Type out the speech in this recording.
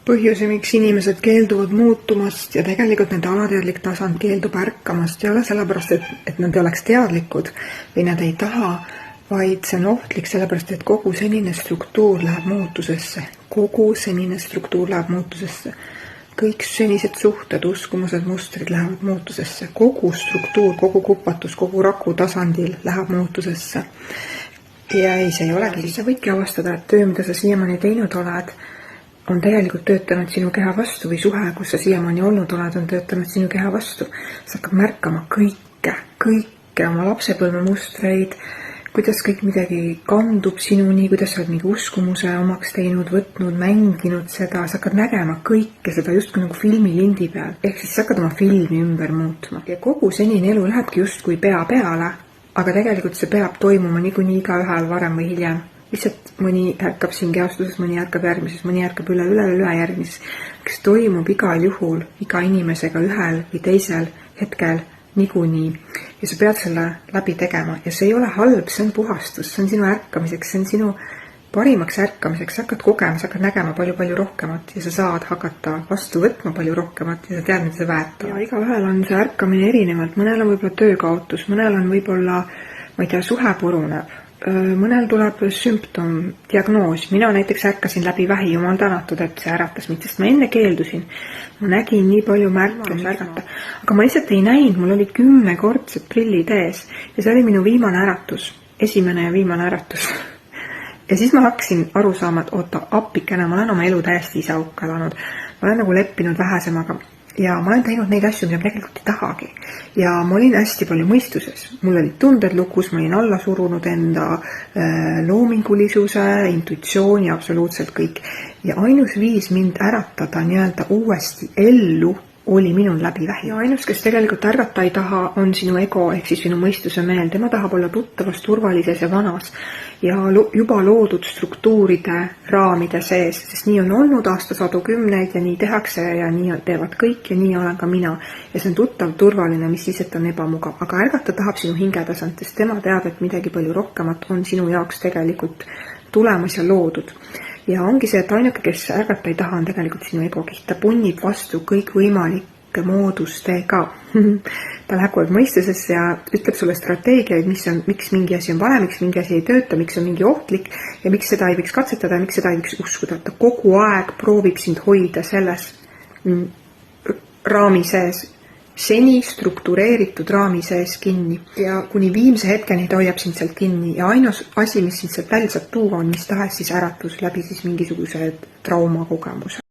Põhjusi, miks inimesed keelduvad muutumast ja tegelikult nende alateadlik tasand keeldub ärkamast, ei ole sellepärast, et nad ei oleks teadlikud või nad ei taha, vaid see on ohtlik sellepärast, et kogu senine struktuur läheb muutusesse. Kõik senised suhted, uskumused, mustrid lähevad muutusesse. Kogu struktuur, kogu kupatus, kogu raku tasandil läheb muutusesse. Ja ei, see ei olegi. Sa võidki avastada, et töö, mida sa siiamaani teinud oled, on tegelikult töötanud sinu keha vastu või suhe, kus sa siiamaani olnud oled, on töötanud sinu keha vastu. Sa hakkad märkama kõike oma lapsepõlve mustreid, kuidas kõik midagi kandub sinuni, kuidas sa oled mingi uskumuse omaks teinud, võtnud, mänginud seda, sa hakkad nägema kõike seda justkui nagu filmilindi peal. Ehk siis sa hakkad oma filmi ümber muutma. Ja kogu senine elu lähebki justkui pea peale, aga tegelikult see peab toimuma niikuinii iga ühel varem või hiljem. Lihtsalt mõni ärkab siin kehastuses, mõni ärkab järgmises, mõni ärkab üle järgmises. Kes toimub igal juhul, iga inimesega ühel või teisel hetkel niikuinii. Ja sa pead selle läbi tegema. Ja see ei ole halb, see on puhastus, see on sinu ärkamiseks, see on sinu parimaks ärkamiseks. Sa hakkad kogema, sa hakkad nägema palju rohkemat ja sa saad hakata vastu võtma palju rohkemat ja sa tead, mida see väärt on. Ja iga ühel on see ärkamine erinevalt. Mõnel on võib-olla töökaotus, mõnel on võib-olla, ma ei tea, suhe puruneb. Mõnel tuleb sümptom, diagnoos. Mina näiteks ärkasin läbi vähi, jumal tänatud, et see äratas mind, sest ma enne keeldusin. Ma nägin nii palju märke ärgata, aga ma lihtsalt ei näinud, mul olid 10-kordsed prillid ees ja see oli minu viimane äratus, esimene ja viimane äratus. Ja siis ma hakkasin aru saama, et oota, appikene, ma olen oma elu täiesti ise aukka elanud. Ma olen nagu leppinud vähesemaga. Ja ma olen teinud neid asju, mida ma tegelikult ei tahagi. Ja ma olin hästi palju mõistuses. Mul olid tunded lukus, ma olin alla surunud enda loomingulisuse, intuitsiooni, absoluutselt kõik. Ja ainus viis mind äratada nii-öelda uuesti ellu oli minul läbi vähi. Ja ainus, kes tegelikult ärgata ei taha, on sinu ego ehk siis sinu mõistuse meel. Tema tahab olla tuttavas, turvalises ja vanas ja juba loodud struktuuride raamide sees, sest nii on olnud aastasadu kümneid ja nii tehakse ja nii teevad kõik ja nii olen ka mina. Ja see on tuttav, turvaline, mis siis, et on ebamugav. Aga ärgata tahab sinu hingetasand, sest tema teab, et midagi palju rohkemat on sinu jaoks tegelikult tulemas ja loodud. Ja ongi see, et ainuke, kes ärgata ei taha, on tegelikult sinu egokiht. Ta punnib vastu kõik võimalike moodustega. Ta läheb mõistusesse ja ütleb sulle strateegiaid, miks mingi asi on vale, miks mingi asi ei tööta, miks on mingi ohtlik ja miks seda ei võiks katsetada ja miks seda ei võiks uskuda. Ta kogu aeg proovib sind hoida selles raami sees, seni struktureeritud raami sees kinni. Ja kuni viimse hetkeni ta hoiab sind sealt kinni ja ainus asi, mis sind sealt välja saab tuua, on mis tahes siis äratus läbi siis mingisuguse traumakogemuse.